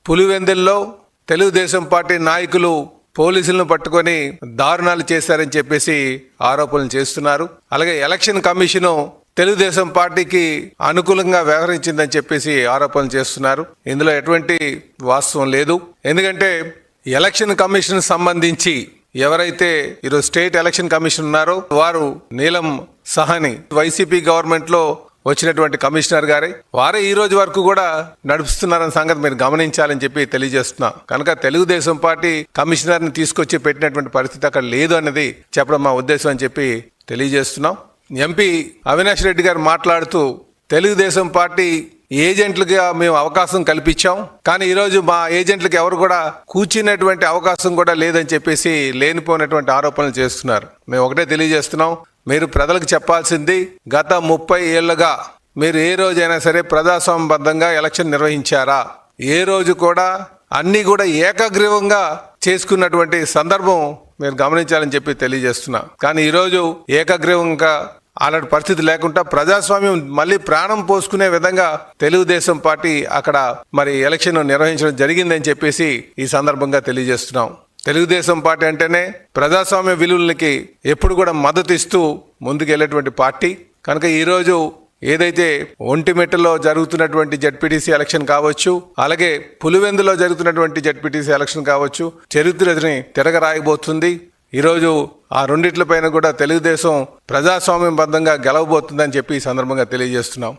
పులివెందుల్లో తెలుగుదేశం పార్టీ నాయకులు పోలీసులను పట్టుకొని దారుణాలు చేశారని చెప్పేసి ఆరోపణలు చేస్తున్నారు. అలాగే ఎలక్షన్ కమిషను తెలుగుదేశం పార్టీకి అనుకూలంగా వ్యవహరించిందని చెప్పేసి ఆరోపణలు చేస్తున్నారు. ఇందులో ఎటువంటి వాస్తవం లేదు. ఎందుకంటే ఎలక్షన్ కమిషన్ సంబంధించి ఎవరైతే ఈరోజు స్టేట్ ఎలక్షన్ కమిషన్ ఉన్నారో వారు నీలం సహాని వైసీపీ గవర్నమెంట్ లో వచ్చినటువంటి కమిషనర్ గారే, వారే ఈ రోజు వరకు కూడా నడుపుతున్నారన్న సంగతి మీరు గమనించాలని చెప్పి తెలియజేస్తున్నా. కనుక తెలుగుదేశం పార్టీ కమిషనర్ ని తీసుకొచ్చి పెట్టినటువంటి పరిస్థితి అక్కడ లేదు అన్నది చెప్పడం మా ఉద్దేశం అని చెప్పి తెలియజేస్తున్నాం. ఎంపీ అవినాష్ రెడ్డి గారు మాట్లాడుతూ తెలుగుదేశం పార్టీ ఏజెంట్లుగా మేము అవకాశం కల్పించాం, కానీ ఈరోజు మా ఏజెంట్లకు ఎవరు కూడా కూర్చునేటువంటి అవకాశం కూడా లేదని చెప్పేసి లేనిపోయినటువంటి ఆరోపణలు చేస్తున్నారు. మేము ఒకటే తెలియజేస్తున్నాం, మీరు ప్రజలకు చెప్పాల్సింది గత 30 ఏళ్లుగా మీరు ఏ రోజైనా సరే ప్రజాస్వామ్యబద్ధంగా ఎలక్షన్ నిర్వహించారా? ఏ రోజు కూడా అన్ని కూడా ఏకగ్రీవంగా చేసుకున్నటువంటి సందర్భం మీరు గమనించాలని చెప్పి తెలియజేస్తున్నా. కానీ ఈరోజు ఏకగ్రీవంగా అలాంటి పరిస్థితి లేకుండా ప్రజాస్వామ్యం మళ్ళీ ప్రాణం పోసుకునే విధంగా తెలుగుదేశం పార్టీ అక్కడ మరి ఎలక్షన్ నిర్వహించడం జరిగిందని చెప్పేసి ఈ సందర్భంగా తెలియజేస్తున్నాం. తెలుగుదేశం పార్టీ అంటేనే ప్రజాస్వామ్య విలువలకి ఎప్పుడు కూడా మద్దతు ఇస్తూ ముందుకెళ్లేటువంటి పార్టీ. కనుక ఈరోజు ఏదైతే ఒంటిమిట్టలో జరుగుతున్నటువంటి జడ్పీటీసీ ఎలక్షన్ కావచ్చు, అలాగే పులివెందులో జరుగుతున్నటువంటి జడ్పీటీసీ ఎలక్షన్ కావచ్చు, చరిత్రని తిరగరాయబోతుంది. ఈరోజు ఆ రెండిట్లపైన కూడా తెలుగుదేశం ప్రజాస్వామ్యబద్ధంగా గెలవబోతుందని చెప్పి ఈ సందర్భంగా తెలియజేస్తున్నాం.